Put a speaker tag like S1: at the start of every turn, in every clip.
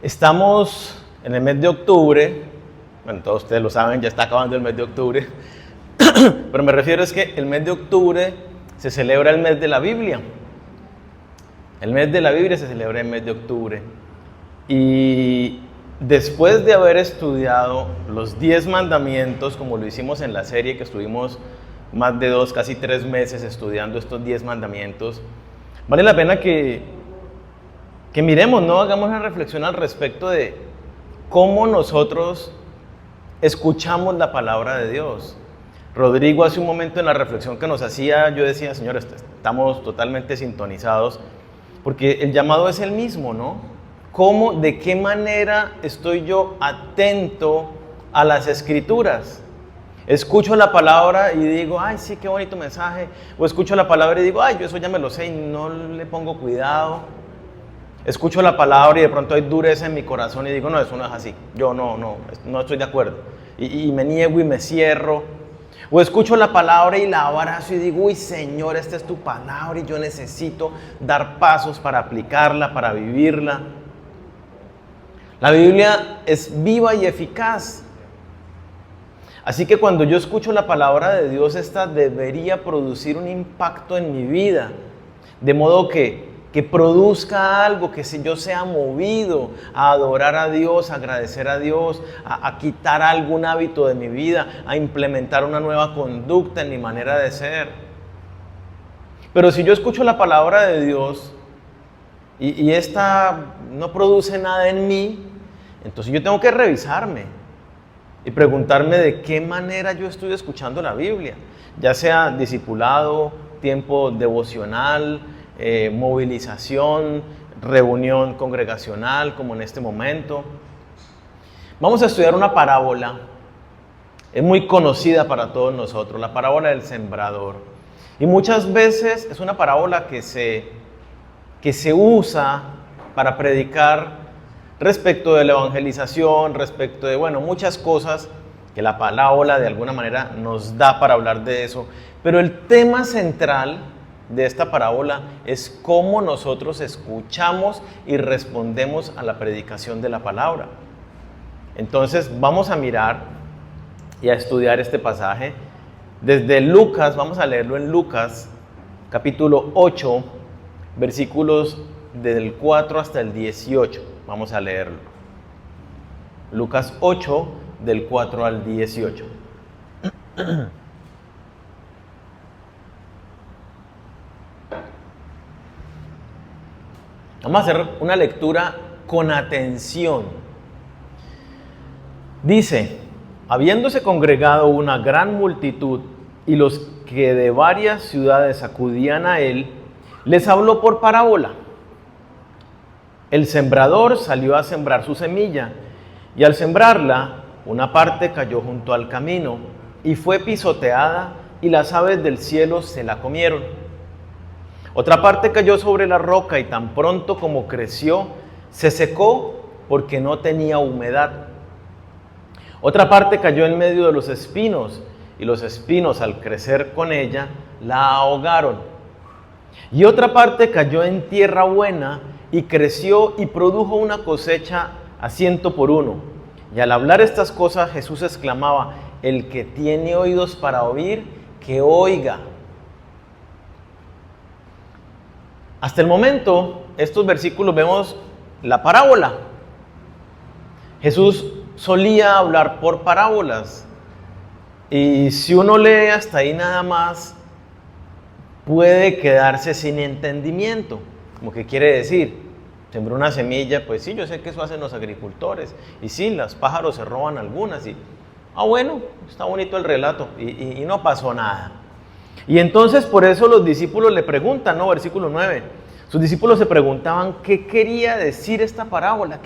S1: Estamos en el mes de octubre, bueno, todos ustedes lo saben, ya está acabando el mes de octubre, pero me refiero es que el mes de octubre se celebra el mes de la Biblia. El mes de la Biblia se celebra el mes de octubre. Y después de haber estudiado los 10 mandamientos, como lo hicimos en la serie que estuvimos más de 2, casi 3 meses estudiando estos 10 mandamientos, vale la pena que miremos, ¿no? Hagamos una reflexión al respecto de cómo nosotros escuchamos la palabra de Dios. Rodrigo hace un momento en la reflexión que nos hacía, yo decía, Señor, estamos totalmente sintonizados, porque el llamado es el mismo, ¿no? ¿Cómo, de qué manera estoy yo atento a las Escrituras? Escucho la palabra y digo, ay, sí, qué bonito mensaje. O escucho la palabra y digo, ay, yo eso ya me lo sé y no le pongo cuidado. Escucho la palabra y de pronto hay dureza en mi corazón y digo, no, eso no es así. Yo no estoy de acuerdo. Y me niego y me cierro. O escucho la palabra y la abrazo y digo, uy, Señor, esta es tu palabra y yo necesito dar pasos para aplicarla, para vivirla. La Biblia es viva y eficaz. Así que cuando yo escucho la palabra de Dios, esta debería producir un impacto en mi vida. De modo que produzca algo, que si yo sea movido a adorar a Dios, a agradecer a Dios, a quitar algún hábito de mi vida, a implementar una nueva conducta en mi manera de ser. Pero si yo escucho la palabra de Dios y esta no produce nada en mí, entonces yo tengo que revisarme y preguntarme de qué manera yo estoy escuchando la Biblia, ya sea discipulado, tiempo devocional, movilización, reunión congregacional, como en este momento. Vamos a estudiar una parábola, es muy conocida para todos nosotros, la parábola del sembrador. Y muchas veces es una parábola que se usa para predicar respecto de la evangelización, respecto de, muchas cosas que la parábola de alguna manera nos da para hablar de eso. Pero el tema central de esta parábola es cómo nosotros escuchamos y respondemos a la predicación de la palabra. Entonces vamos a mirar y a estudiar este pasaje desde Lucas. Vamos a leerlo en Lucas capítulo 8, versículos del 4 hasta el 18. Vamos a leerlo. Lucas 8, del 4 al 18. Vamos a hacer una lectura con atención. Dice, habiéndose congregado una gran multitud y los que de varias ciudades acudían a él, les habló por parábola. El sembrador salió a sembrar su semilla, y al sembrarla, una parte cayó junto al camino, y fue pisoteada, y las aves del cielo se la comieron. Otra parte cayó sobre la roca, y tan pronto como creció, se secó porque no tenía humedad. Otra parte cayó en medio de los espinos, y los espinos, al crecer con ella, la ahogaron. Y otra parte cayó en tierra buena, y creció y produjo una cosecha a 100 por 1. Y al hablar estas cosas, Jesús exclamaba, el que tiene oídos para oír, que oiga. Hasta el momento, estos versículos vemos la parábola. Jesús solía hablar por parábolas. Y si uno lee hasta ahí nada más, puede quedarse sin entendimiento. Como que quiere decir, sembró una semilla, pues sí, yo sé que eso hacen los agricultores. Y sí, los pájaros se roban algunas. Y, bueno, está bonito el relato. Y no pasó nada. Y entonces por eso los discípulos le preguntan, ¿no? Versículo 9. Sus discípulos se preguntaban qué quería decir esta parábola,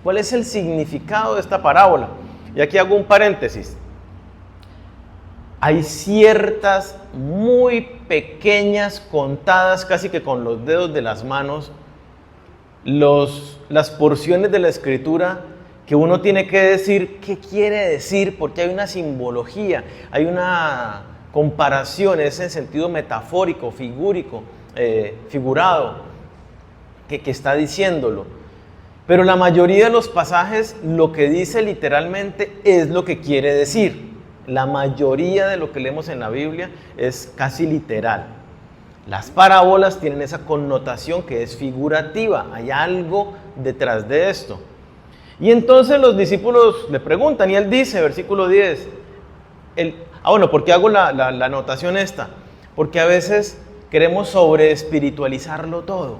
S1: cuál es el significado de esta parábola. Y aquí hago un paréntesis. Hay ciertas muy pequeñas, contadas casi que con los dedos de las manos, las porciones de la Escritura que uno tiene que decir qué quiere decir, porque hay una simbología, hay una comparación, es en sentido metafórico, figurado, que está diciéndolo. Pero la mayoría de los pasajes lo que dice literalmente es lo que quiere decir. La mayoría de lo que leemos en la Biblia es casi literal. Las parábolas tienen esa connotación que es figurativa, hay algo detrás de esto. Y entonces los discípulos le preguntan y él dice, versículo 10, ¿por qué hago la anotación esta? Porque a veces queremos sobre espiritualizarlo todo.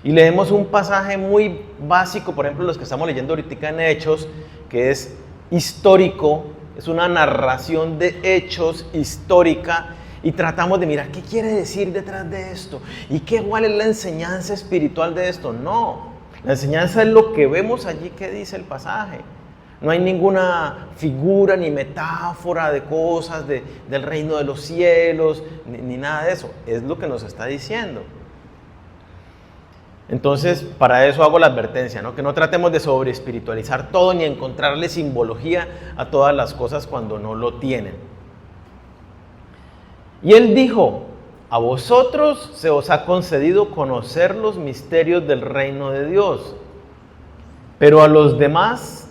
S1: Y leemos un pasaje muy básico, por ejemplo los que estamos leyendo ahorita en Hechos, que es histórico, es una narración de hechos histórica, y tratamos de mirar qué quiere decir detrás de esto y cuál es la enseñanza espiritual de esto. No, la enseñanza es lo que vemos allí que dice el pasaje. No hay ninguna figura ni metáfora de cosas del reino de los cielos, ni nada de eso. Es lo que nos está diciendo. Entonces, para eso hago la advertencia, ¿no? Que no tratemos de sobreespiritualizar todo ni encontrarle simbología a todas las cosas cuando no lo tienen. Y él dijo, a vosotros se os ha concedido conocer los misterios del reino de Dios, pero a los demás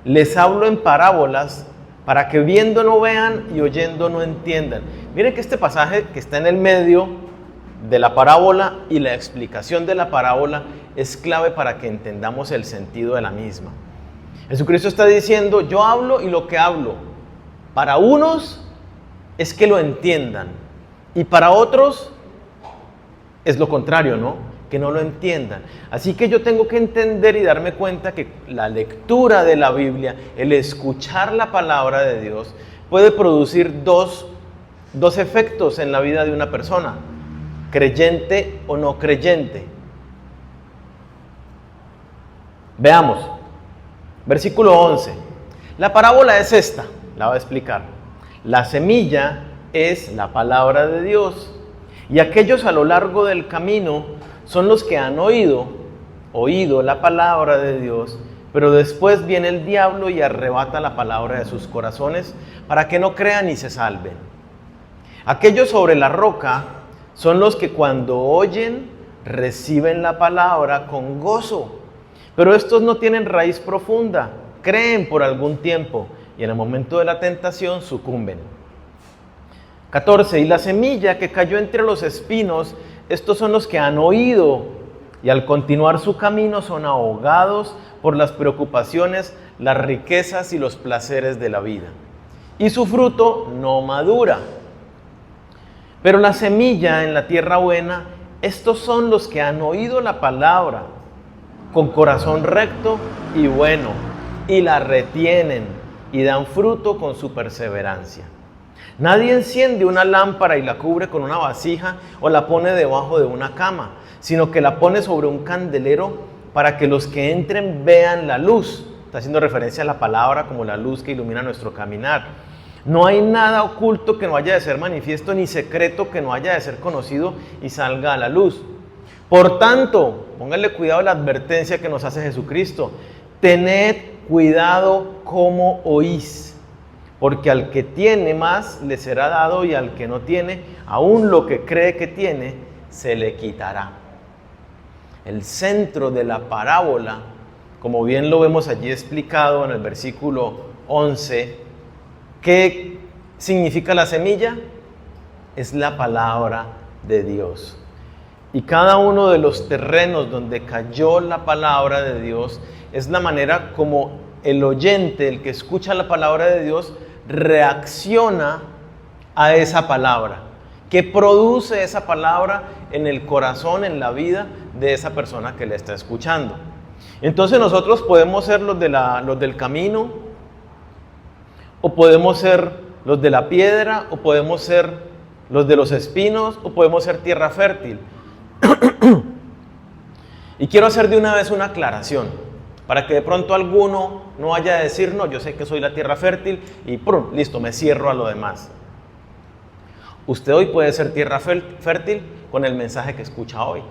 S1: les hablo en parábolas para que viendo no vean y oyendo no entiendan. Miren que este pasaje que está en el medio de la parábola y la explicación de la parábola es clave para que entendamos el sentido de la misma. Jesucristo está diciendo, yo hablo y lo que hablo para unos es que lo entiendan y para otros es lo contrario, ¿no? Que no lo entiendan. Así que yo tengo que entender y darme cuenta que la lectura de la Biblia, el escuchar la palabra de Dios, puede producir dos efectos en la vida de una persona, creyente o no creyente. Veamos, versículo 11. La parábola es esta, la voy a explicar. La semilla es la palabra de Dios, y aquellos a lo largo del camino son los que han oído la palabra de Dios, pero después viene el diablo y arrebata la palabra de sus corazones para que no crean y se salven. Aquellos sobre la roca son los que cuando oyen reciben la palabra con gozo, pero estos no tienen raíz profunda, creen por algún tiempo y en el momento de la tentación sucumben. 14. Y la semilla que cayó entre los espinos, estos son los que han oído y al continuar su camino son ahogados por las preocupaciones, las riquezas y los placeres de la vida. Y su fruto no madura. Pero la semilla en la tierra buena, estos son los que han oído la palabra con corazón recto y bueno, y la retienen y dan fruto con su perseverancia. Nadie enciende una lámpara y la cubre con una vasija o la pone debajo de una cama, sino que la pone sobre un candelero para que los que entren vean la luz. Está haciendo referencia a la palabra como la luz que ilumina nuestro caminar. No hay nada oculto que no haya de ser manifiesto, ni secreto que no haya de ser conocido y salga a la luz. Por tanto, pónganle cuidado a la advertencia que nos hace Jesucristo. Tened cuidado cómo oís. Porque al que tiene más le será dado y al que no tiene, aún lo que cree que tiene, se le quitará. El centro de la parábola, como bien lo vemos allí explicado en el versículo 11, ¿qué significa la semilla? Es la palabra de Dios. Y cada uno de los terrenos donde cayó la palabra de Dios es la manera como el oyente, el que escucha la palabra de Dios, reacciona a esa palabra. ¿Qué produce esa palabra en el corazón, en la vida de esa persona que le está escuchando? Entonces nosotros podemos ser los del camino, o podemos ser los de la piedra, o podemos ser los de los espinos, o podemos ser tierra fértil. Y quiero hacer de una vez una aclaración, para que de pronto alguno no vaya a decir, no, yo sé que soy la tierra fértil y listo, me cierro a lo demás. Usted hoy puede ser tierra fértil con el mensaje que escucha hoy.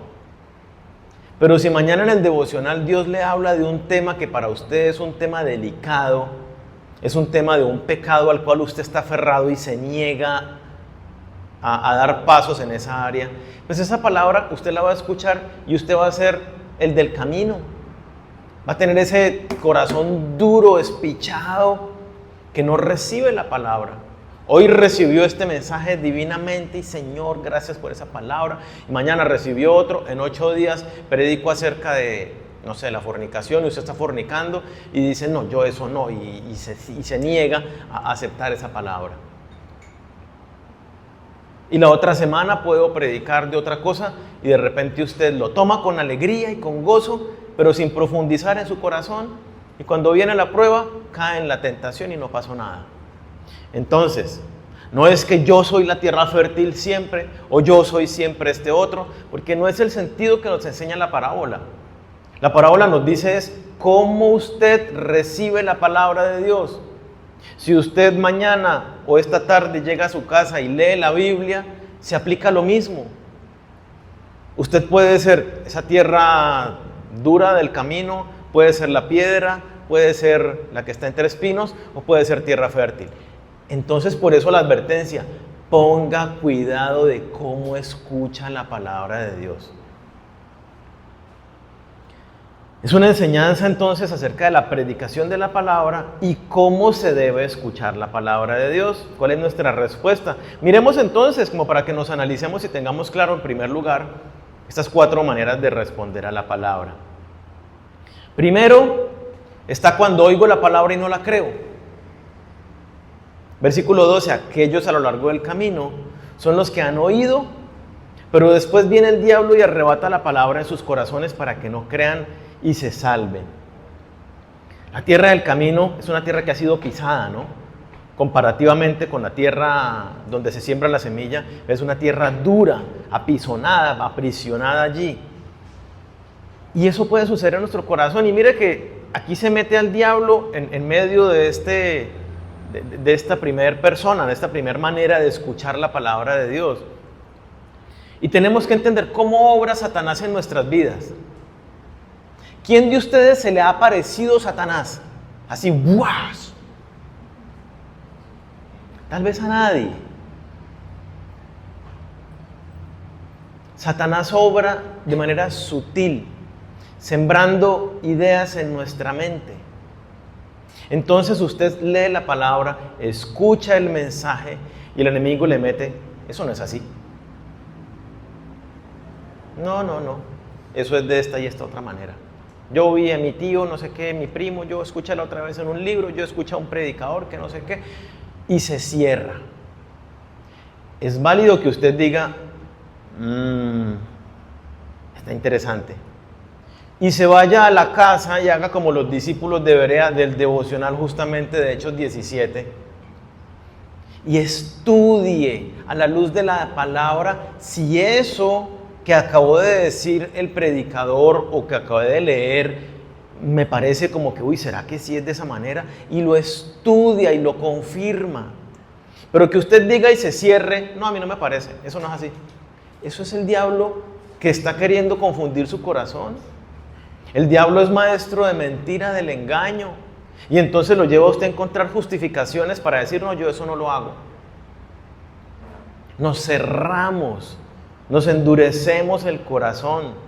S1: Pero si mañana en el devocional Dios le habla de un tema que para usted es un tema delicado, es un tema de un pecado al cual usted está aferrado y se niega a dar pasos en esa área, pues esa palabra usted la va a escuchar y usted va a ser el del camino. Va a tener ese corazón duro, espichado, que no recibe la palabra. Hoy recibió este mensaje divinamente y Señor, gracias por esa palabra. Y mañana recibió otro. En 8 días predico acerca de, no sé, la fornicación, y usted está fornicando y dice, no, yo eso no, y se niega a aceptar esa palabra. Y la otra semana puedo predicar de otra cosa y de repente usted lo toma con alegría y con gozo, pero sin profundizar en su corazón, y cuando viene la prueba cae en la tentación y no pasó nada. Entonces, no es que yo soy la tierra fértil siempre o yo soy siempre este otro, porque no es el sentido que nos enseña la parábola. La parábola nos dice es cómo usted recibe la palabra de Dios. Si usted mañana o esta tarde llega a su casa y lee la Biblia, se aplica lo mismo. Usted puede ser esa tierra dura del camino, puede ser la piedra, puede ser la que está entre espinos o puede ser tierra fértil. Entonces, por eso la advertencia, ponga cuidado de cómo escucha la palabra de Dios. Es una enseñanza entonces acerca de la predicación de la palabra y cómo se debe escuchar la palabra de Dios. ¿Cuál es nuestra respuesta? Miremos entonces, como para que nos analicemos y tengamos claro en primer lugar, estas 4 maneras de responder a la palabra. Primero, está cuando oigo la palabra y no la creo. Versículo 12, aquellos a lo largo del camino son los que han oído, pero después viene el diablo y arrebata la palabra en sus corazones para que no crean y se salven. La tierra del camino es una tierra que ha sido pisada, ¿no? Comparativamente con la tierra donde se siembra la semilla, es una tierra dura, apisonada, aprisionada allí. Y eso puede suceder en nuestro corazón. Y mire que aquí se mete al diablo en medio de esta primera persona, de esta primera manera de escuchar la palabra de Dios. Y tenemos que entender cómo obra Satanás en nuestras vidas. ¿Quién de ustedes se le ha aparecido Satanás? Así, ¡guau! Tal vez a nadie. Satanás obra de manera sutil, sembrando ideas en nuestra mente. Entonces usted lee la palabra, escucha el mensaje y el enemigo le mete, eso no es así. No, eso es de esta y esta otra manera. Yo vi a mi tío, no sé qué, mi primo, yo escuché la otra vez en un libro, yo escuché a un predicador que no sé qué, y se cierra. Es válido que usted diga, está interesante, y se vaya a la casa y haga como los discípulos de Berea del devocional justamente de Hechos 17, y estudie a la luz de la palabra si eso que acabó de decir el predicador o que acabé de leer me parece como que, uy, ¿será que sí es de esa manera? Y lo estudia y lo confirma. Pero que usted diga y se cierre, no, a mí no me parece, eso no es así. Eso es el diablo que está queriendo confundir su corazón. El diablo es maestro de mentira, del engaño. Y entonces lo lleva a usted a encontrar justificaciones para decir, no, yo eso no lo hago. Nos cerramos, nos endurecemos el corazón.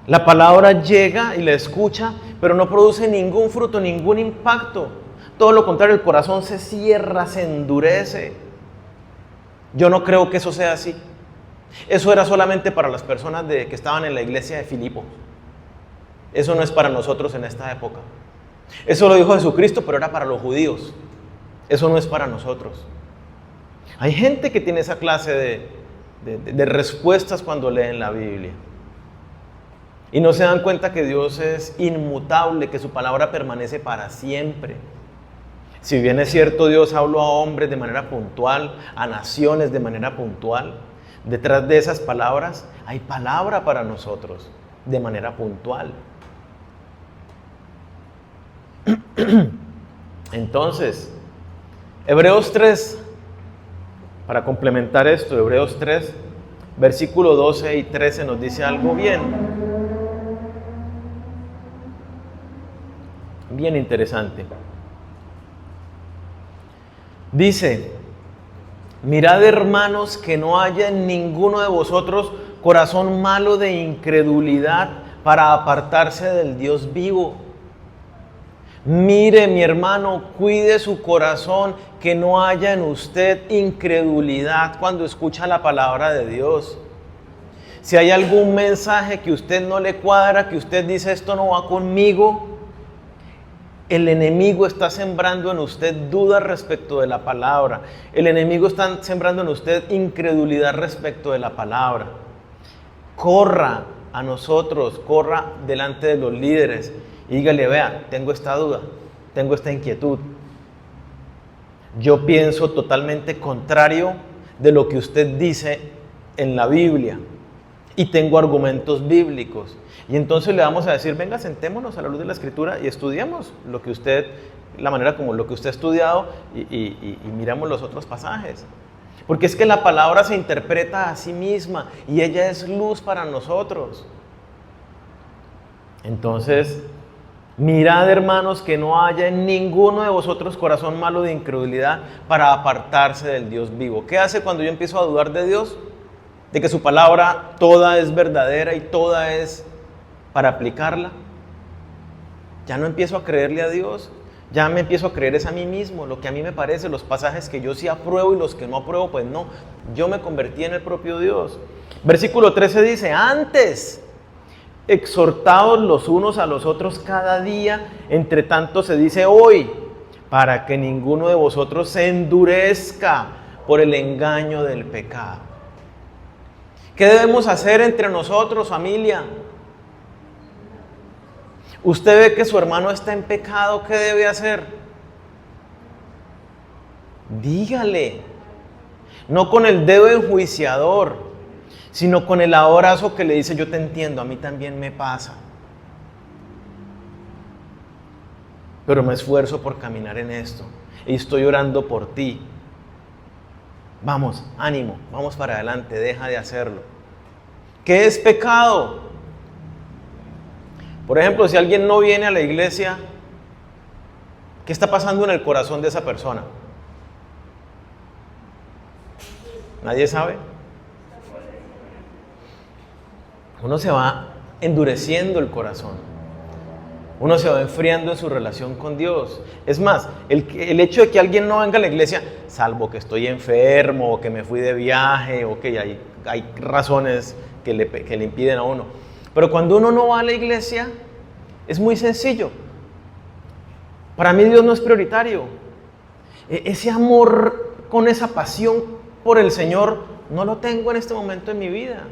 S1: La palabra llega y la escucha, pero no produce ningún fruto, ningún impacto. Todo lo contrario, el corazón se cierra, se endurece. Yo no creo que eso sea así. Eso era solamente para las personas que estaban en la iglesia de Filipo. Eso no es para nosotros en esta época. Eso lo dijo Jesucristo, pero era para los judíos. Eso no es para nosotros. Hay gente que tiene esa clase de respuestas cuando leen la Biblia. Y no se dan cuenta que Dios es inmutable, que su palabra permanece para siempre. Si bien es cierto, Dios habló a hombres de manera puntual, a naciones de manera puntual, detrás de esas palabras hay palabra para nosotros de manera puntual. Entonces, Hebreos 3, para complementar esto, Hebreos 3, versículo 12 y 13 nos dice algo bien interesante. Dice, mirad, hermanos, que no haya en ninguno de vosotros corazón malo de incredulidad para apartarse del Dios vivo. Mire, mi hermano, cuide su corazón, que no haya en usted incredulidad cuando escucha la palabra de Dios. Si hay algún mensaje que usted no le cuadra, que usted dice esto no va conmigo, el enemigo está sembrando en usted dudas respecto de la palabra. El enemigo está sembrando en usted incredulidad respecto de la palabra. Corra a nosotros, corra delante de los líderes y dígale, vea, tengo esta duda, tengo esta inquietud. Yo pienso totalmente contrario de lo que usted dice en la Biblia y tengo argumentos bíblicos. Y entonces le vamos a decir, venga, sentémonos a la luz de la Escritura y estudiemos lo que usted, la manera como lo que usted ha estudiado y miramos los otros pasajes. Porque es que la palabra se interpreta a sí misma y ella es luz para nosotros. Entonces, mirad, hermanos, que no haya en ninguno de vosotros corazón malo de incredulidad para apartarse del Dios vivo. ¿Qué hace cuando yo empiezo a dudar de Dios? De que su palabra toda es verdadera y toda es para aplicarla. Ya no empiezo a creerle a Dios, ya me empiezo a creer es a mí mismo, lo que a mí me parece, los pasajes que yo sí apruebo y los que no apruebo, pues no. Yo me convertí en el propio Dios. Versículo 13 dice, antes, exhortaos los unos a los otros cada día, entre tanto se dice hoy, para que ninguno de vosotros se endurezca por el engaño del pecado. ¿Qué debemos hacer entre nosotros, familia? Usted ve que su hermano está en pecado, ¿qué debe hacer? Dígale, no con el dedo enjuiciador, sino con el abrazo que le dice, yo te entiendo, a mí también me pasa. Pero me esfuerzo por caminar en esto y estoy orando por ti. Vamos, ánimo, vamos para adelante, deja de hacerlo. ¿Qué es pecado? Por ejemplo, si alguien no viene a la iglesia, ¿qué está pasando en el corazón de esa persona? ¿Nadie sabe? Uno se va endureciendo el corazón. Uno se va enfriando en su relación con Dios. Es más, el hecho de que alguien no venga a la iglesia, salvo que estoy enfermo, o que me fui de viaje, o que hay razones que le impiden a uno. Pero cuando uno no va a la iglesia, es muy sencillo. Para mí Dios no es prioritario. Ese amor con esa pasión por el Señor no lo tengo en este momento en mi vida.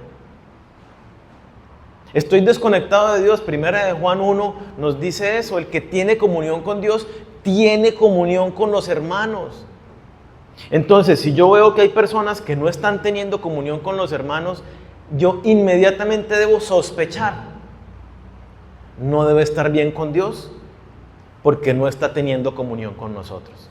S1: Estoy desconectado de Dios. Primera de Juan 1 nos dice eso. El que tiene comunión con Dios, tiene comunión con los hermanos. Entonces, si yo veo que hay personas que no están teniendo comunión con los hermanos, yo inmediatamente debo sospechar. No debe estar bien con Dios porque no está teniendo comunión con nosotros.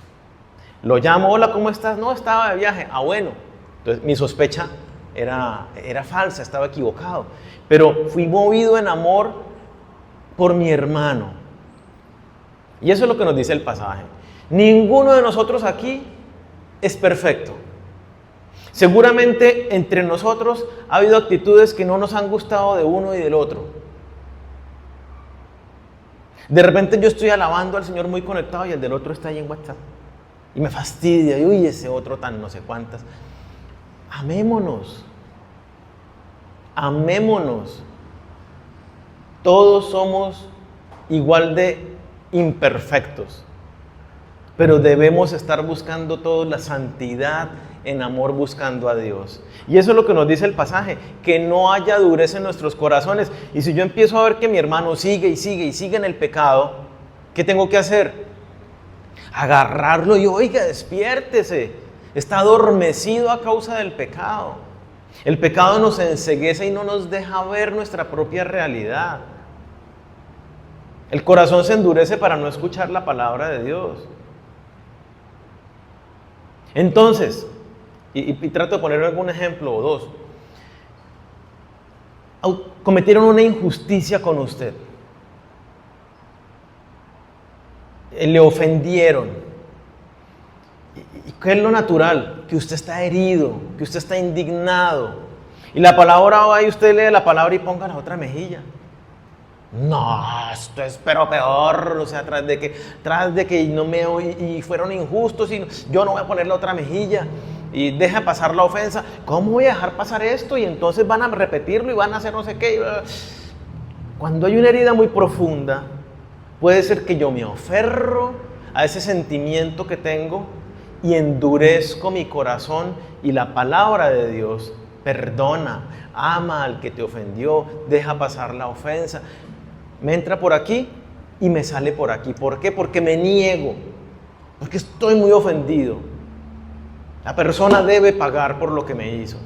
S1: Lo llamo, hola, ¿cómo estás? No, estaba de viaje. Ah, bueno. Entonces mi sospecha era falsa, estaba equivocado. Pero fui movido en amor por mi hermano. Y eso es lo que nos dice el pasaje. Ninguno de nosotros aquí es perfecto. Seguramente entre nosotros ha habido actitudes que no nos han gustado de uno y del otro. De repente yo estoy alabando al Señor muy conectado y el del otro está ahí en WhatsApp. Y me fastidia, y uy, ese otro tan no sé cuántas. Amémonos. Amémonos. Todos somos igual de imperfectos. Pero debemos estar buscando todos la santidad en amor, buscando a Dios. Y eso es lo que nos dice el pasaje, que no haya dureza en nuestros corazones. Y si yo empiezo a ver que mi hermano sigue y sigue y sigue en el pecado, ¿qué tengo que hacer? Agarrarlo y oiga, despiértese. Está adormecido a causa del pecado. El pecado nos enceguece y no nos deja ver nuestra propia realidad. El corazón se endurece para no escuchar la palabra de Dios. Entonces, y trato de poner algún ejemplo o dos. Cometieron una injusticia con usted. Le ofendieron. ¿Y qué es lo natural? Que usted está herido, que usted está indignado. Y la palabra va y usted lee la palabra y ponga la otra mejilla. No, esto es pero peor, o sea, tras de que no me y fueron injustos y yo no voy a poner la otra mejilla y deja pasar la ofensa. ¿Cómo voy a dejar pasar esto? Y entonces van a repetirlo y van a hacer no sé qué. Cuando hay una herida muy profunda, puede ser que yo me aferro a ese sentimiento que tengo y endurezco mi corazón, y la palabra de Dios perdona, ama al que te ofendió, deja pasar la ofensa. Me entra por aquí y me sale por aquí. ¿Por qué? Porque me niego, porque estoy muy ofendido. La persona debe pagar por lo que me hizo.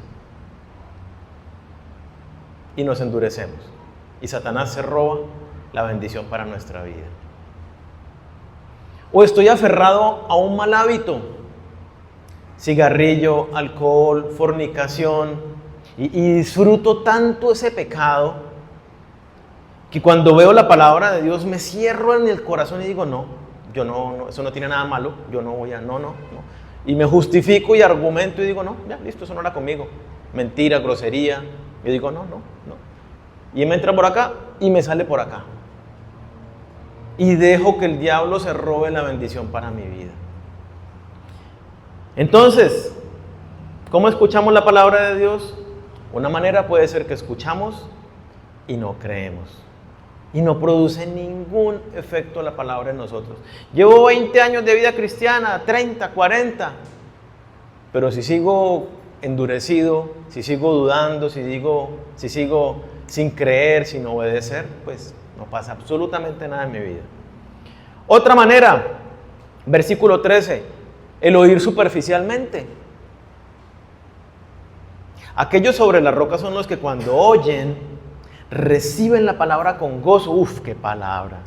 S1: Y nos endurecemos. Y Satanás se roba la bendición para nuestra vida. O estoy aferrado a un mal hábito. Cigarrillo, alcohol, fornicación. Y disfruto tanto ese pecado que cuando veo la palabra de Dios me cierro en el corazón y digo, no, yo no, eso no tiene nada malo, yo no voy a, no. Y me justifico y argumento y digo, no, ya, listo, eso no era conmigo. Mentira, grosería. Yo digo, no. Y me entra por acá y me sale por acá. Y dejo que el diablo se robe la bendición para mi vida. Entonces, ¿cómo escuchamos la palabra de Dios? Una manera puede ser que escuchamos y no creemos. Y no produce ningún efecto la palabra en nosotros. Llevo 20 años de vida cristiana, 30, 40. Pero si sigo endurecido, si sigo dudando, si sigo sin creer, sin obedecer, pues no pasa absolutamente nada en mi vida. Otra manera, versículo 13, el oír superficialmente. Aquellos sobre la roca son los que cuando oyen, reciben la palabra con gozo. ¡Uf, qué palabra!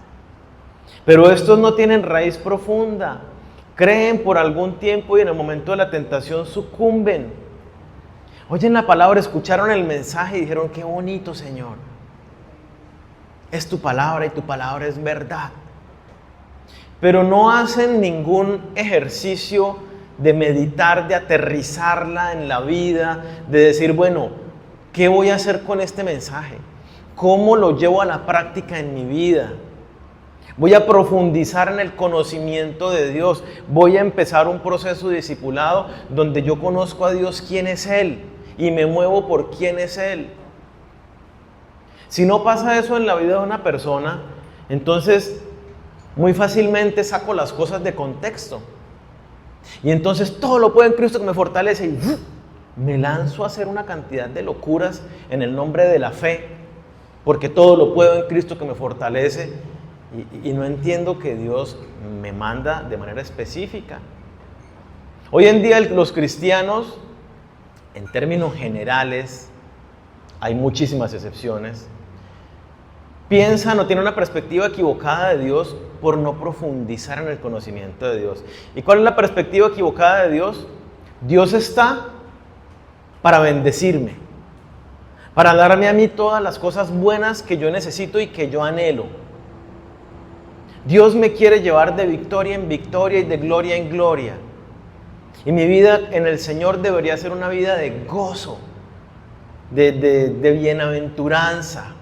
S1: Pero estos no tienen raíz profunda. Creen por algún tiempo y en el momento de la tentación sucumben. Oyen la palabra, escucharon el mensaje y dijeron, qué bonito, Señor. Es tu palabra y tu palabra es verdad. Pero no hacen ningún ejercicio de meditar, de aterrizarla en la vida, de decir, bueno, ¿qué voy a hacer con este mensaje? ¿Cómo lo llevo a la práctica en mi vida? Voy a profundizar en el conocimiento de Dios. Voy a empezar un proceso de discipulado donde yo conozco a Dios quién es Él y me muevo por quién es Él. Si no pasa eso en la vida de una persona, entonces muy fácilmente saco las cosas de contexto. Y entonces todo lo puedo en Cristo que me fortalece y me lanzo a hacer una cantidad de locuras en el nombre de la fe. Porque todo lo puedo en Cristo que me fortalece y no entiendo que Dios me manda de manera específica. Hoy en día los cristianos, en términos generales, hay muchísimas excepciones, piensan o tienen una perspectiva equivocada de Dios por no profundizar en el conocimiento de Dios. ¿Y cuál es la perspectiva equivocada de Dios? Dios está para bendecirme, para darme a mí todas las cosas buenas que yo necesito y que yo anhelo. Dios me quiere llevar de victoria en victoria y de gloria en gloria. Y mi vida en el Señor debería ser una vida de gozo, de bienaventuranza.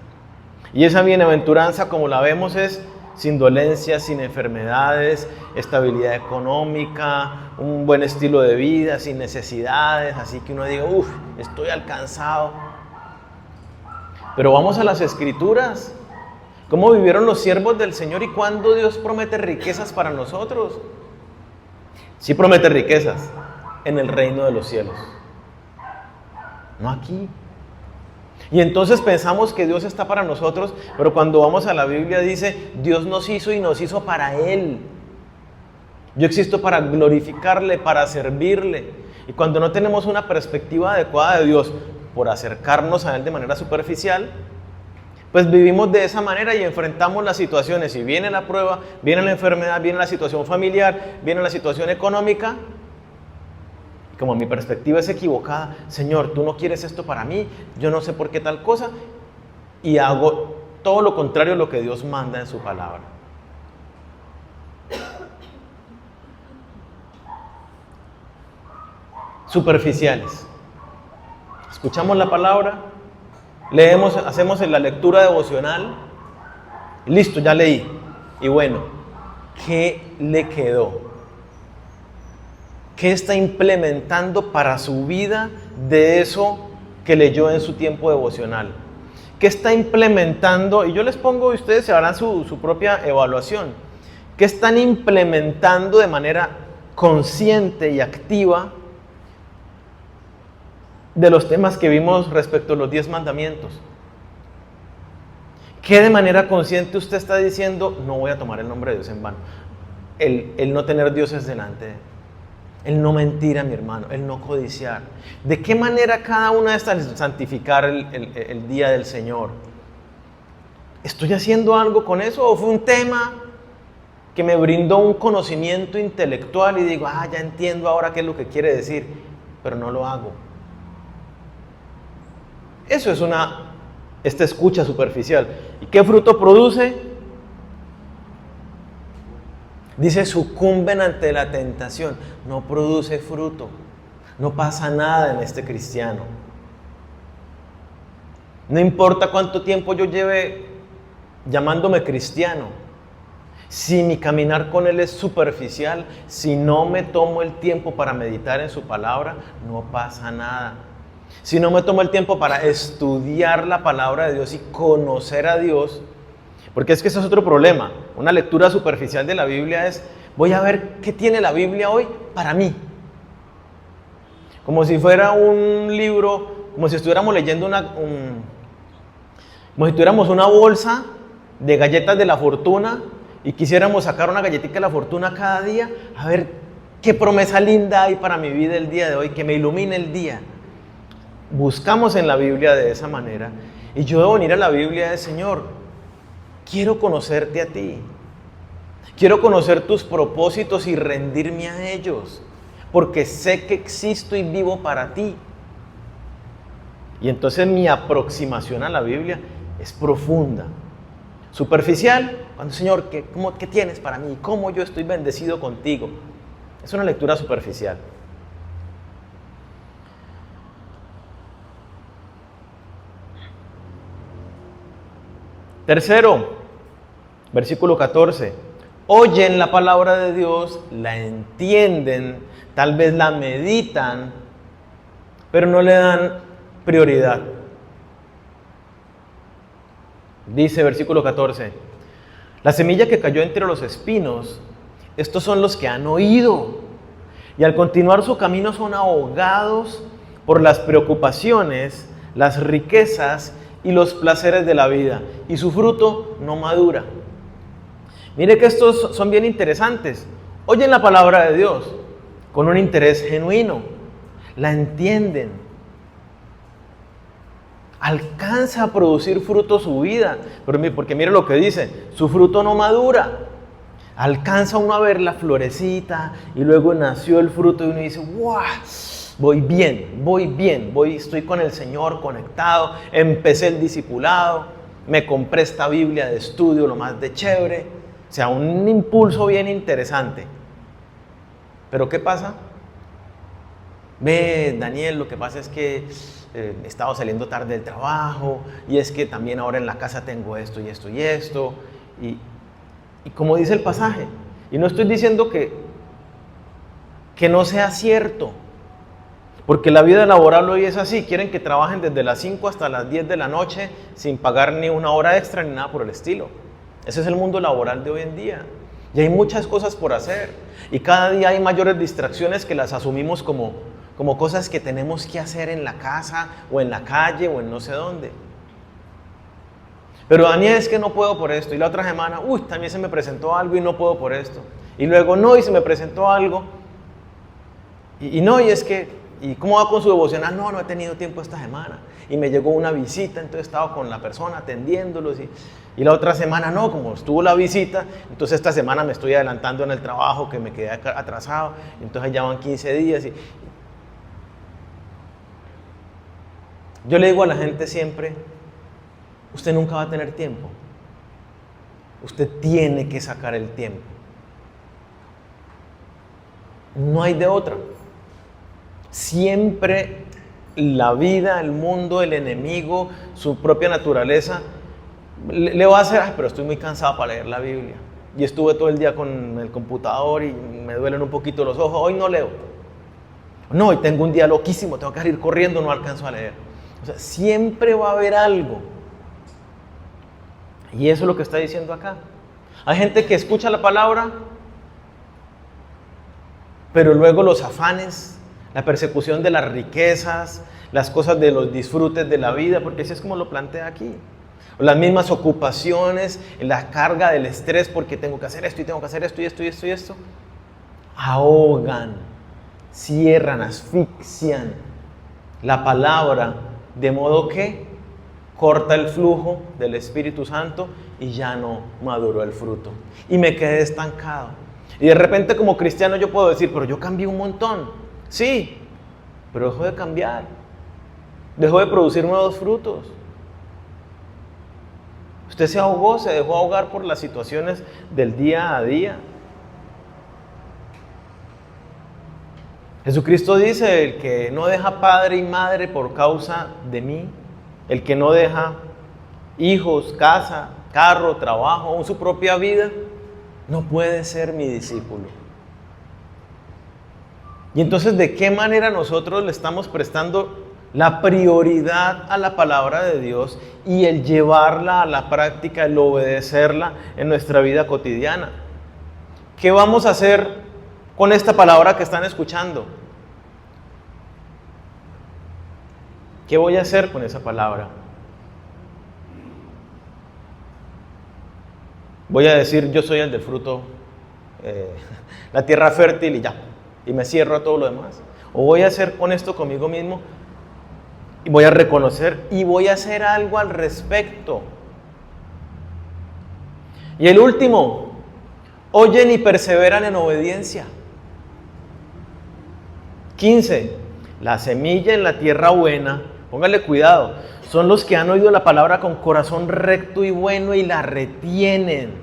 S1: Y esa bienaventuranza, como la vemos, es sin dolencias, sin enfermedades, estabilidad económica, un buen estilo de vida, sin necesidades. Así que uno diga, estoy alcanzado. Pero vamos a las Escrituras. ¿Cómo vivieron los siervos del Señor y cuándo Dios promete riquezas para nosotros? Sí promete riquezas en el reino de los cielos, no aquí. Y entonces pensamos que Dios está para nosotros, pero cuando vamos a la Biblia dice, Dios nos hizo y nos hizo para Él. Yo existo para glorificarle, para servirle. Y cuando no tenemos una perspectiva adecuada de Dios, por acercarnos a Él de manera superficial, pues vivimos de esa manera y enfrentamos las situaciones. Si viene la prueba, viene la enfermedad, viene la situación familiar, viene la situación económica, como mi perspectiva es equivocada, Señor, tú no quieres esto para mí, yo no sé por qué tal cosa, y hago todo lo contrario a lo que Dios manda en su palabra. Superficiales. Escuchamos la palabra, leemos, hacemos la lectura devocional Listo, ya leí. Y bueno, ¿qué le quedó? ¿Qué está implementando para su vida de eso que leyó en su tiempo devocional? ¿Qué está implementando? Y yo les pongo, y ustedes se harán su propia evaluación. ¿Qué están implementando de manera consciente y activa de los temas que vimos respecto a los 10 mandamientos? ¿Qué de manera consciente usted está diciendo, no voy a tomar el nombre de Dios en vano? El no tener dioses delante de él. El no mentir a mi hermano, el no codiciar. ¿De qué manera cada una de estas santificar el día del Señor? ¿Estoy haciendo algo con eso? ¿O fue un tema que me brindó un conocimiento intelectual y digo, ya entiendo ahora qué es lo que quiere decir, pero no lo hago? Eso es esta escucha superficial. ¿Y qué fruto produce? Dice, sucumben ante la tentación. No produce fruto. No pasa nada en este cristiano. No importa cuánto tiempo yo lleve llamándome cristiano. Si mi caminar con Él es superficial, si no me tomo el tiempo para meditar en su palabra, no pasa nada. Si no me tomo el tiempo para estudiar la palabra de Dios y conocer a Dios, porque es que ese es otro problema. Una lectura superficial de la Biblia es, voy a ver qué tiene la Biblia hoy para mí. Como si fuera un libro, como si estuviéramos leyendo como si tuviéramos una bolsa de galletas de la fortuna y quisiéramos sacar una galletita de la fortuna cada día, a ver qué promesa linda hay para mi vida el día de hoy, que me ilumine el día. Buscamos en la Biblia de esa manera, y yo debo venir a la Biblia de Señor, quiero conocerte a ti. Quiero conocer tus propósitos y rendirme a ellos, porque sé que existo y vivo para ti. Y entonces mi aproximación a la Biblia es profunda. Superficial, cuando Señor, ¿qué tienes para mí? ¿Cómo yo estoy bendecido contigo? Es una lectura superficial. Tercero, versículo 14. Oyen la palabra de Dios, la entienden, tal vez la meditan, pero no le dan prioridad. Dice versículo 14. La semilla que cayó entre los espinos, estos son los que han oído, y al continuar su camino son ahogados por las preocupaciones, las riquezas y los placeres de la vida, y su fruto no madura. Mire que estos son bien interesantes. Oyen la palabra de Dios con un interés genuino, la entienden, alcanza a producir fruto su vida, porque mire lo que dice, su fruto no madura. Alcanza uno a ver la florecita y luego nació el fruto y uno dice, ¡guau! Voy bien, estoy con el Señor conectado, empecé el discipulado, me compré esta Biblia de estudio, lo más de chévere, o sea, un impulso bien interesante. Pero ¿qué pasa? Ve, Daniel, lo que pasa es que he estado saliendo tarde del trabajo, y es que también ahora en la casa tengo esto y esto y esto, y como dice el pasaje, y no estoy diciendo que no sea cierto, porque la vida laboral hoy es así, quieren que trabajen desde las 5 hasta las 10 de la noche sin pagar ni una hora extra ni nada por el estilo. Ese es el mundo laboral de hoy en día, y hay muchas cosas por hacer, y cada día hay mayores distracciones que las asumimos como cosas que tenemos que hacer en la casa, o en la calle, o en no sé dónde. Pero Daniel, es que no puedo por esto, y la otra semana, también se me presentó algo y no puedo por esto, y luego no, y se me presentó algo, y es que, ¿y cómo va con su devocional? No he tenido tiempo esta semana, y me llegó una visita, entonces he estado con la persona atendiéndolos, y la otra semana no, como estuvo la visita, entonces esta semana me estoy adelantando en el trabajo, que me quedé atrasado, entonces ya van 15 días, yo le digo a la gente siempre, usted nunca va a tener tiempo. Usted tiene que sacar el tiempo. No hay de otra. Siempre la vida, el mundo, el enemigo, su propia naturaleza, Le voy a hacer, pero estoy muy cansado para leer la Biblia. Y estuve todo el día con el computador y me duelen un poquito los ojos. Hoy no leo. No, hoy tengo un día loquísimo, tengo que ir corriendo, no alcanzo a leer. O sea, siempre va a haber algo. Y eso es lo que está diciendo acá. Hay gente que escucha la palabra, pero luego los afanes, la persecución de las riquezas, las cosas de los disfrutes de la vida, porque así es como lo plantea aquí. Las mismas ocupaciones, la carga del estrés, porque tengo que hacer esto y tengo que hacer esto y esto y esto y esto, ahogan, cierran, asfixian la palabra, de modo que corta el flujo del Espíritu Santo y ya no maduró el fruto. Y me quedé estancado. Y de repente como cristiano yo puedo decir, pero yo cambié un montón. Sí, pero dejó de cambiar. Dejó de producir nuevos frutos. Usted se ahogó, se dejó ahogar por las situaciones del día a día. Jesucristo dice, el que no deja padre y madre por causa de mí, el que no deja hijos, casa, carro, trabajo, aún su propia vida, no puede ser mi discípulo. Y entonces, ¿de qué manera nosotros le estamos prestando la prioridad a la palabra de Dios y el llevarla a la práctica, el obedecerla en nuestra vida cotidiana? ¿Qué vamos a hacer con esta palabra que están escuchando? ¿Qué voy a hacer con esa palabra? Voy a decir, yo soy el del fruto, la tierra fértil y ya, y me cierro a todo lo demás. O voy a ser honesto conmigo mismo y voy a reconocer y voy a hacer algo al respecto. Y el último, oyen y perseveran en obediencia. 15, la semilla en la tierra buena, póngale cuidado, son los que han oído la palabra con corazón recto y bueno y la retienen.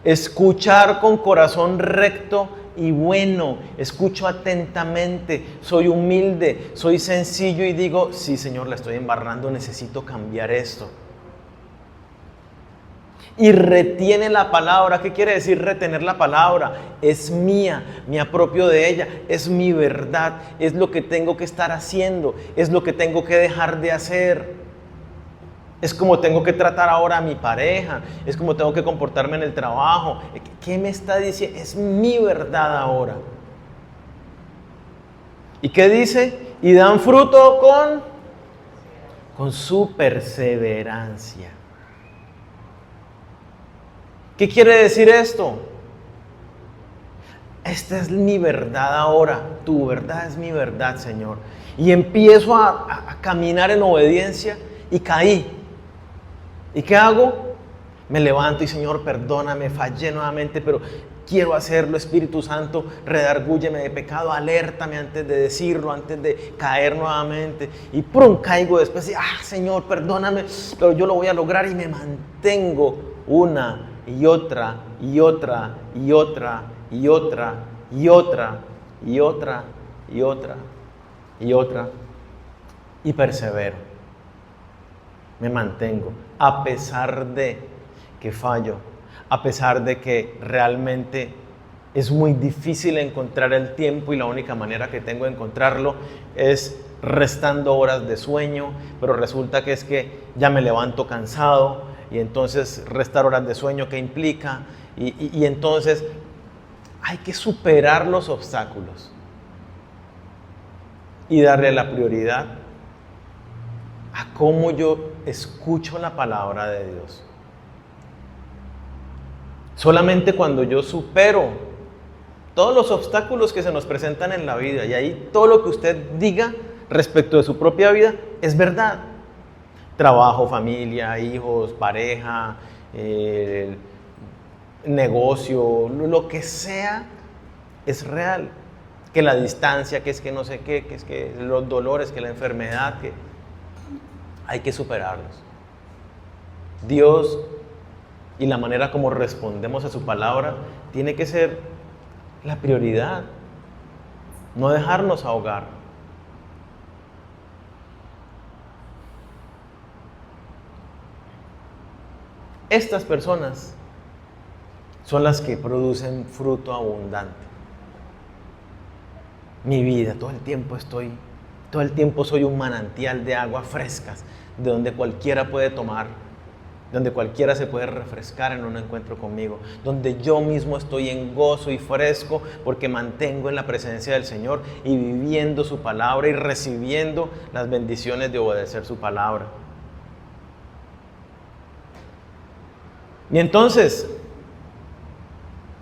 S1: Escuchar con corazón recto y bueno, escucho atentamente, soy humilde, soy sencillo y digo, sí Señor, la estoy embarrando, necesito cambiar esto. Y retiene la palabra. ¿Qué quiere decir retener la palabra? Es mía, me apropio de ella, es mi verdad, es lo que tengo que estar haciendo, es lo que tengo que dejar de hacer. Es como tengo que tratar ahora a mi pareja, es como tengo que comportarme en el trabajo. ¿Qué me está diciendo? Es mi verdad ahora. ¿Y qué dice? Y dan fruto con su perseverancia. ¿Qué quiere decir esto? Esta es mi verdad ahora, tu verdad es mi verdad, Señor. Y empiezo a caminar en obediencia y caí. ¿Y qué hago? Me levanto y Señor, perdóname, fallé nuevamente, pero quiero hacerlo, Espíritu Santo, redargúyeme de pecado, alértame antes de decirlo, antes de caer nuevamente. Y ¡prum! Caigo después y Señor, perdóname, pero yo lo voy a lograr y me mantengo una y otra, y otra, y otra, y otra, y otra, y otra, y otra, y otra, y persevero. Me mantengo, a pesar de que fallo, a pesar de que realmente es muy difícil encontrar el tiempo y la única manera que tengo de encontrarlo es restando horas de sueño, pero resulta que es que ya me levanto cansado y entonces restar horas de sueño, ¿qué implica? Y entonces hay que superar los obstáculos y darle la prioridad a cómo yo escucho la palabra de Dios. Solamente cuando yo supero todos los obstáculos que se nos presentan en la vida y ahí todo lo que usted diga respecto de su propia vida es verdad. Trabajo, familia, hijos, pareja, negocio, lo que sea es real. Que la distancia, que es que no sé qué, que es que los dolores, que la enfermedad, que hay que superarlos. Dios y la manera como respondemos a su palabra tiene que ser la prioridad. No dejarnos ahogar. Estas personas son las que producen fruto abundante. Mi vida, todo el tiempo soy un manantial de aguas frescas, de donde cualquiera puede tomar, donde cualquiera se puede refrescar en un encuentro conmigo, donde yo mismo estoy en gozo y fresco porque mantengo en la presencia del Señor y viviendo su palabra y recibiendo las bendiciones de obedecer su palabra. Y entonces,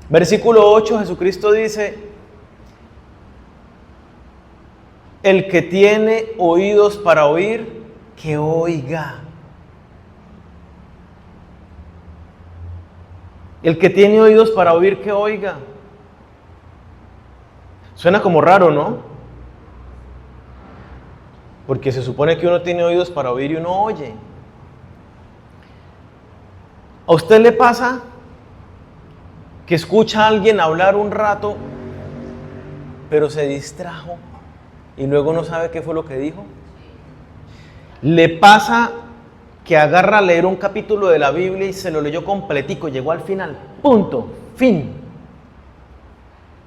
S1: versículo 8, Jesucristo dice: el que tiene oídos para oír, que oiga. El que tiene oídos para oír, que oiga. Suena como raro, ¿no? Porque se supone que uno tiene oídos para oír y uno oye. ¿A usted le pasa que escucha a alguien hablar un rato, pero se distrajo y luego no sabe qué fue lo que dijo? ¿Le pasa que agarra a leer un capítulo de la Biblia y se lo leyó completico, llegó al final, punto, fin?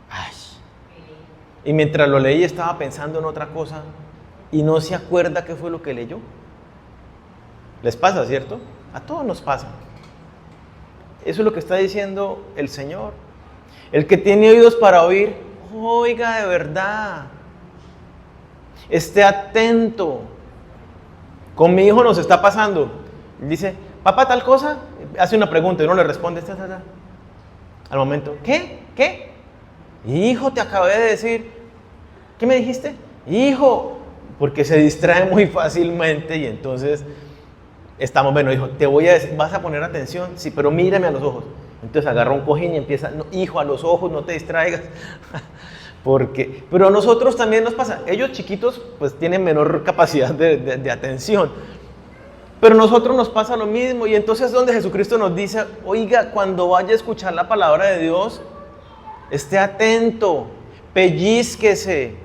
S1: Ay. Y mientras lo leí estaba pensando en otra cosa y no se acuerda qué fue lo que leyó? ¿Les pasa, cierto? A todos nos pasa. Eso es lo que está diciendo el Señor. El que tiene oídos para oír, oiga de verdad. Esté atento. Con mi hijo nos está pasando. Dice, papá, tal cosa. Hace una pregunta y uno le responde, al momento, ¿qué? ¿Qué? Hijo, te acabé de decir. ¿Qué me dijiste? Hijo. Porque se distrae muy fácilmente y entonces estamos, bueno, hijo, te voy a decir, ¿vas a poner atención? Sí, pero mírame a los ojos. Entonces agarra un cojín y empieza, no, hijo, a los ojos, no te distraigas. Pero a nosotros también nos pasa. Ellos chiquitos pues tienen menor capacidad de atención. Pero a nosotros nos pasa lo mismo. Y entonces es donde Jesucristo nos dice, oiga, cuando vaya a escuchar la palabra de Dios, esté atento, pellízquese,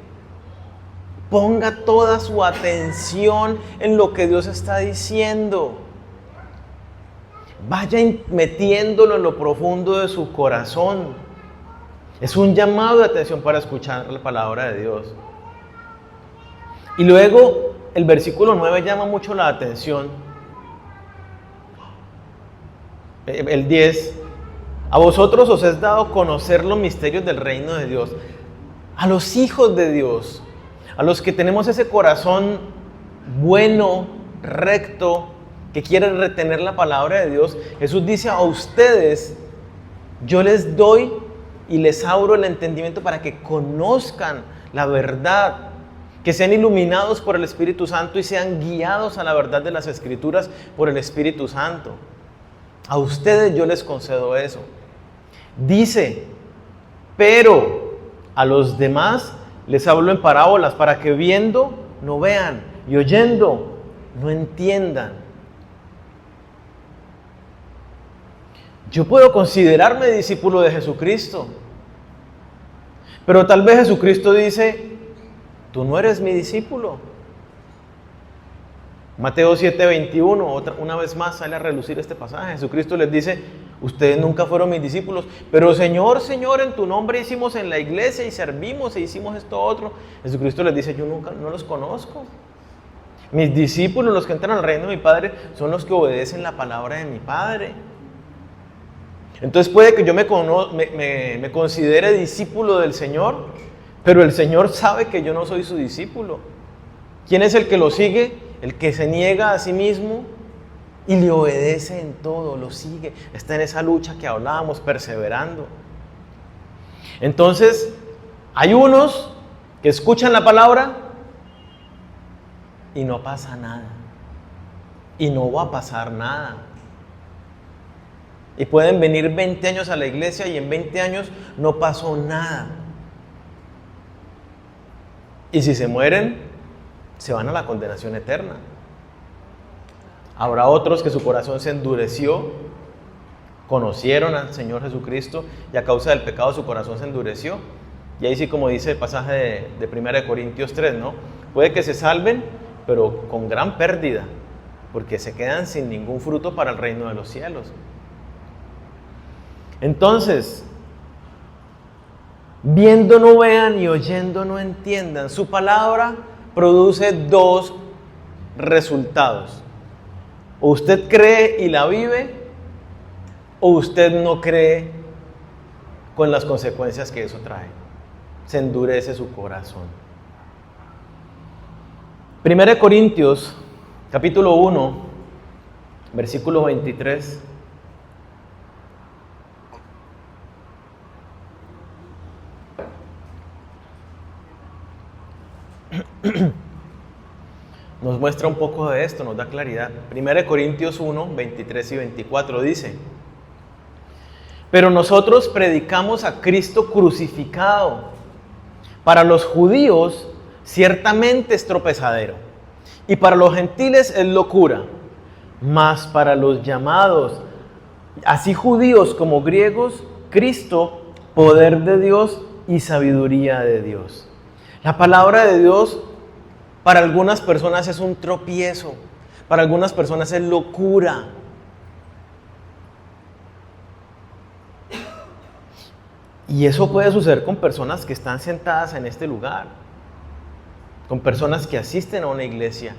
S1: ponga toda su atención en lo que Dios está diciendo. Vaya metiéndolo en lo profundo de su corazón. Es un llamado de atención para escuchar la palabra de Dios. Y luego el versículo 9 llama mucho la atención. El 10. A vosotros os es dado conocer los misterios del reino de Dios. A los hijos de Dios, a los que tenemos ese corazón bueno, recto, que quiere retener la palabra de Dios, Jesús dice a ustedes, yo les doy y les abro el entendimiento para que conozcan la verdad, que sean iluminados por el Espíritu Santo y sean guiados a la verdad de las Escrituras por el Espíritu Santo. A ustedes yo les concedo eso. Dice, pero a los demás les hablo en parábolas para que viendo no vean y oyendo no entiendan. Yo puedo considerarme discípulo de Jesucristo, pero tal vez Jesucristo dice, tú no eres mi discípulo. Mateo 7:21, una vez más sale a relucir este pasaje. Jesucristo les dice, ustedes nunca fueron mis discípulos, pero Señor, Señor, en tu nombre hicimos en la iglesia y servimos e hicimos esto otro. Jesucristo les dice, yo no los conozco. Mis discípulos, los que entran al reino de mi Padre, son los que obedecen la palabra de mi Padre. Entonces puede que yo me considere discípulo del Señor, pero el Señor sabe que yo no soy su discípulo. ¿Quién es el que lo sigue? El que se niega a sí mismo y le obedece en todo, lo sigue. Está en esa lucha que hablábamos, perseverando. Entonces, hay unos que escuchan la palabra y no pasa nada. Y no va a pasar nada. Y pueden venir 20 años a la iglesia y en 20 años no pasó nada. Y si se mueren, se van a la condenación eterna. Habrá otros que su corazón se endureció, conocieron al Señor Jesucristo y a causa del pecado su corazón se endureció. Y ahí sí, como dice el pasaje de 1 Corintios 3, ¿no? Puede que se salven, pero con gran pérdida, porque se quedan sin ningún fruto para el reino de los cielos. Entonces, viendo no vean y oyendo no entiendan. Su palabra produce dos resultados. O usted cree y la vive, o usted no cree con las consecuencias que eso trae. Se endurece su corazón. 1 Corintios, capítulo 1, versículo 23. Nos muestra un poco de esto, nos da claridad. 1 Corintios 1, 23 y 24 dice: pero nosotros predicamos a Cristo crucificado. Para los judíos ciertamente es tropezadero, y para los gentiles es locura, mas para los llamados, así judíos como griegos, Cristo, poder de Dios y sabiduría de Dios. La palabra de Dios para algunas personas es un tropiezo, para algunas personas es locura. Y eso puede suceder con personas que están sentadas en este lugar, con personas que asisten a una iglesia.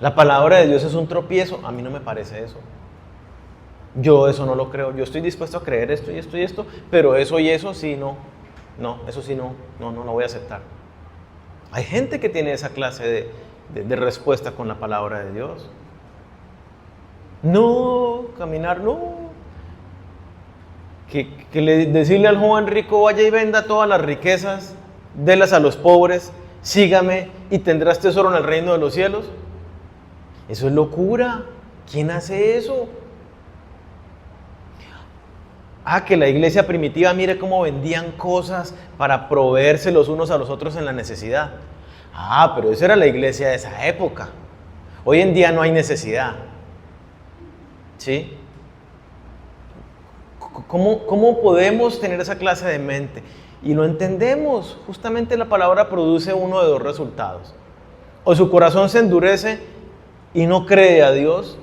S1: La palabra de Dios es un tropiezo. A mí no me parece eso. Yo eso no lo creo. Yo estoy dispuesto a creer esto y esto y esto, pero eso y eso sí, no. No, eso sí no lo voy a aceptar. Hay gente que tiene esa clase de respuesta con la palabra de Dios. No, caminar no. Decirle al joven rico, vaya y venda todas las riquezas, délas a los pobres, sígame y tendrás tesoro en el reino de los cielos. Eso es locura. ¿Quién hace eso? Que la iglesia primitiva, mire cómo vendían cosas para proveerse los unos a los otros en la necesidad. Pero esa era la iglesia de esa época. Hoy en día no hay necesidad. ¿Sí? ¿Cómo podemos tener esa clase de mente? Y lo entendemos. Justamente la palabra produce uno de dos resultados. O su corazón se endurece y no cree a Dios,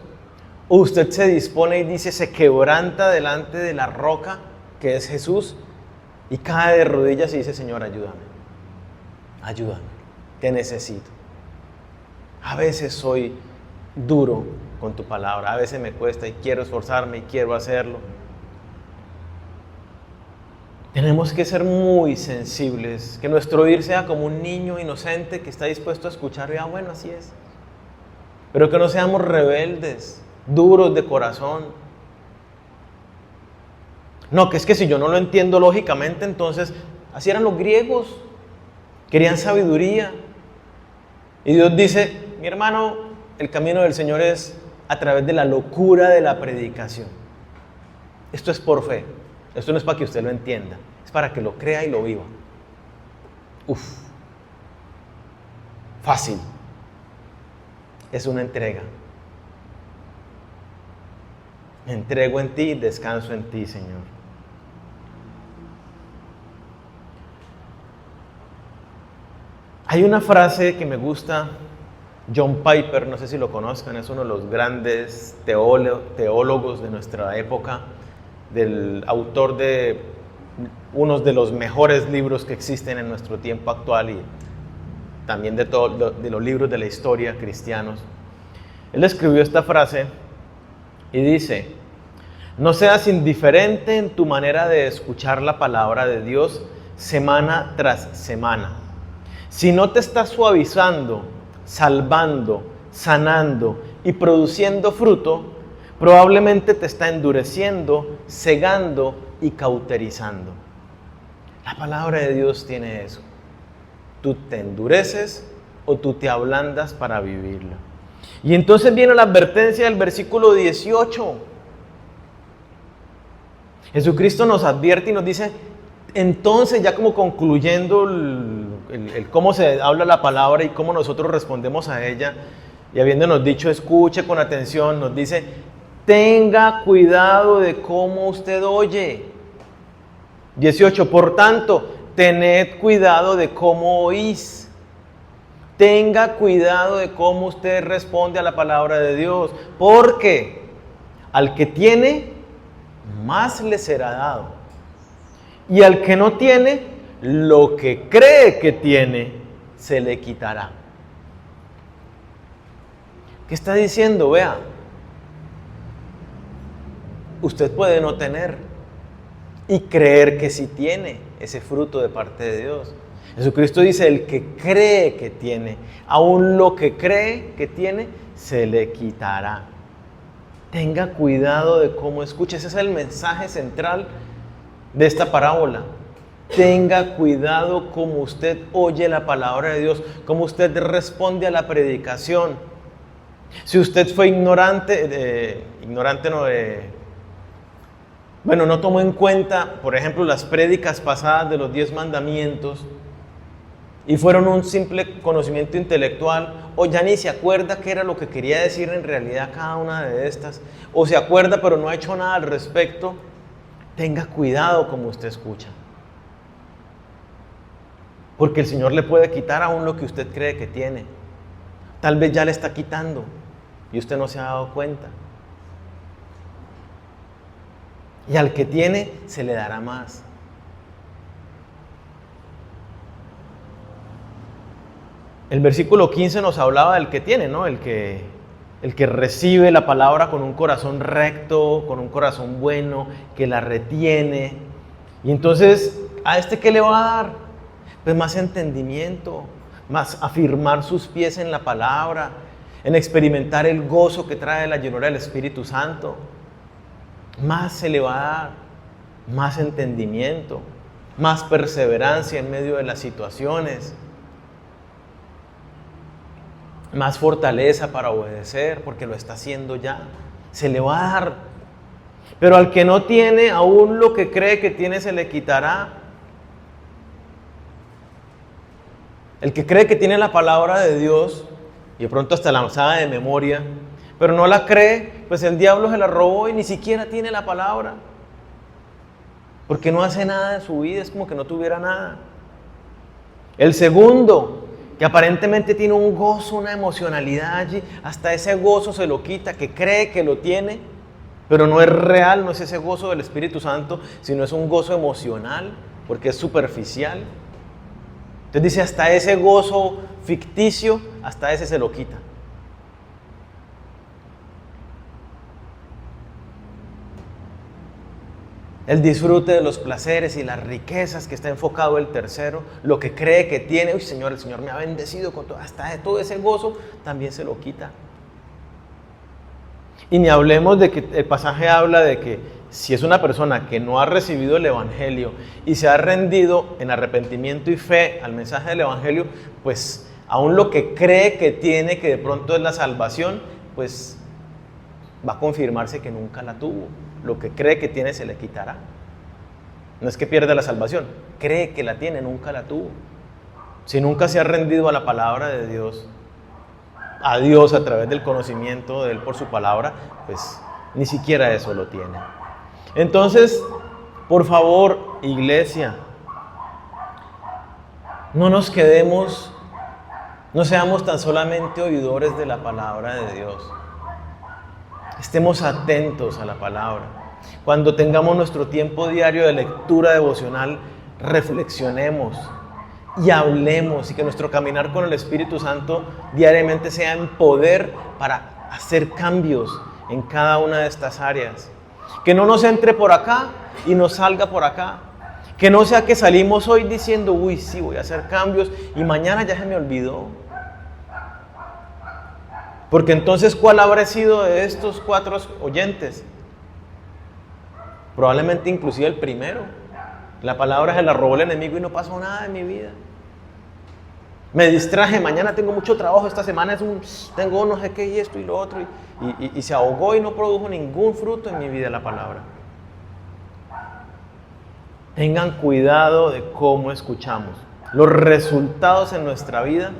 S1: o usted se dispone y dice, se quebranta delante de la roca que es Jesús y cae de rodillas y dice, Señor, ayúdame, te necesito. A veces soy duro con tu palabra, a veces me cuesta y quiero esforzarme y quiero hacerlo. Tenemos que ser muy sensibles, que nuestro oír sea como un niño inocente que está dispuesto a escuchar y bueno, así es. Pero que no seamos rebeldes, duros de corazón. No, que es que si yo no lo entiendo lógicamente, entonces, así eran los griegos, querían sabiduría. Y Dios dice, mi hermano, el camino del Señor es a través de la locura de la predicación. Esto es por fe, esto no es para que usted lo entienda, es para que lo crea y lo viva. Fácil. Es una entrega. Me entrego en ti, descanso en ti, Señor. Hay una frase que me gusta, John Piper, no sé si lo conozcan, es uno de los grandes teólogos de nuestra época, del autor de uno de los mejores libros que existen en nuestro tiempo actual y también de los libros de la historia cristianos. Él escribió esta frase y dice, no seas indiferente en tu manera de escuchar la palabra de Dios semana tras semana. Si no te está suavizando, salvando, sanando y produciendo fruto, probablemente te está endureciendo, cegando y cauterizando. La palabra de Dios tiene eso. Tú te endureces o tú te ablandas para vivirla. Y entonces viene la advertencia del versículo 18. Jesucristo nos advierte y nos dice, entonces ya como concluyendo el cómo se habla la palabra y cómo nosotros respondemos a ella, y habiéndonos dicho, escuche con atención, nos dice, tenga cuidado de cómo usted oye. 18, por tanto, tened cuidado de cómo oís. Tenga cuidado de cómo usted responde a la palabra de Dios, porque al que tiene, más le será dado. Y al que no tiene, lo que cree que tiene, se le quitará. ¿Qué está diciendo? Vea, usted puede no tener y creer que sí tiene ese fruto de parte de Dios. Jesucristo dice, el que cree que tiene, aún lo que cree que tiene, se le quitará. Tenga cuidado de cómo escucha. Ese es el mensaje central de esta parábola. Tenga cuidado cómo usted oye la palabra de Dios, cómo usted responde a la predicación. Si usted fue no tomó en cuenta, por ejemplo, las prédicas pasadas de los 10 mandamientos y fueron un simple conocimiento intelectual, o ya ni se acuerda qué era lo que quería decir en realidad cada una de estas, o se acuerda pero no ha hecho nada al respecto, tenga cuidado como usted escucha. Porque el Señor le puede quitar aún lo que usted cree que tiene. Tal vez ya le está quitando y usted no se ha dado cuenta. Y al que tiene, se le dará más. El versículo 15 nos hablaba del que tiene, ¿no? El que recibe la palabra con un corazón recto, con un corazón bueno, que la retiene. Y entonces, ¿a este qué le va a dar? Pues más entendimiento, más afirmar sus pies en la palabra, en experimentar el gozo que trae la llenura del Espíritu Santo. Más se le va a dar, más entendimiento, más perseverancia en medio de las situaciones, más fortaleza para obedecer, porque lo está haciendo ya. Se le va a dar. Pero al que no tiene, aún lo que cree que tiene se le quitará. El que cree que tiene la palabra de Dios, y de pronto hasta la sabe de memoria, pero no la cree, pues el diablo se la robó y ni siquiera tiene la palabra. Porque no hace nada de su vida, es como que no tuviera nada. El segundo, que aparentemente tiene un gozo, una emocionalidad allí, hasta ese gozo se lo quita, que cree que lo tiene, pero no es real, no es ese gozo del Espíritu Santo, sino es un gozo emocional, porque es superficial. Entonces dice, hasta ese gozo ficticio, hasta ese se lo quita. El disfrute de los placeres y las riquezas que está enfocado el tercero, lo que cree que tiene, uy Señor, el Señor me ha bendecido con todo, hasta de todo ese gozo también se lo quita. Y ni hablemos de que el pasaje habla de que si es una persona que no ha recibido el Evangelio y se ha rendido en arrepentimiento y fe al mensaje del Evangelio, pues aún lo que cree que tiene, que de pronto es la salvación, pues va a confirmarse que nunca la tuvo. Lo que cree que tiene se le quitará. No es que pierda la salvación, cree que la tiene, nunca la tuvo. Si nunca se ha rendido a la palabra de Dios, a Dios a través del conocimiento de Él por su palabra, pues ni siquiera eso lo tiene. Entonces, por favor, iglesia, no nos quedemos, no seamos tan solamente oidores de la palabra de Dios. Estemos atentos a la palabra. Cuando tengamos nuestro tiempo diario de lectura devocional, reflexionemos y hablemos, y que nuestro caminar con el Espíritu Santo diariamente sea en poder para hacer cambios en cada una de estas áreas. Que no nos entre por acá y nos salga por acá. Que no sea que salimos hoy diciendo, uy, sí, voy a hacer cambios, y mañana ya se me olvidó. Porque entonces, ¿cuál habrá sido de estos 4 oyentes? Probablemente inclusive el primero. La palabra se la robó el enemigo y no pasó nada en mi vida. Me distraje, mañana tengo mucho trabajo, esta semana tengo no sé qué y esto y lo otro. Y se ahogó y no produjo ningún fruto en mi vida la palabra. Tengan cuidado de cómo escuchamos. Los resultados en nuestra vida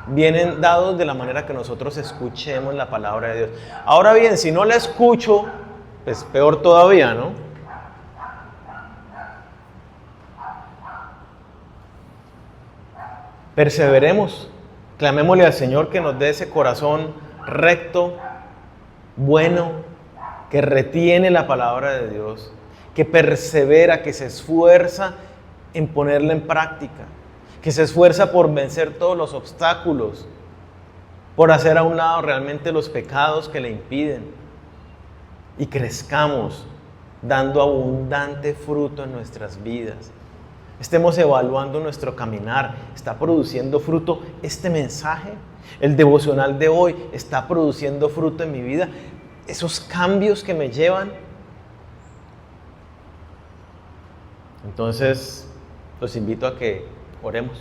S1: vienen dados de la manera que nosotros escuchemos la palabra de Dios. Ahora bien, si no la escucho, pues peor todavía, ¿no? Perseveremos, clamémosle al Señor que nos dé ese corazón recto, bueno, que retiene la palabra de Dios, que persevera, que se esfuerza en ponerla en práctica, que se esfuerza por vencer todos los obstáculos, por hacer a un lado realmente los pecados que le impiden, y crezcamos dando abundante fruto en nuestras vidas. Estemos evaluando nuestro caminar. ¿Está produciendo fruto este mensaje? ¿El devocional de hoy está produciendo fruto en mi vida? ¿Esos cambios que me llevan? Entonces, los invito a que oremos.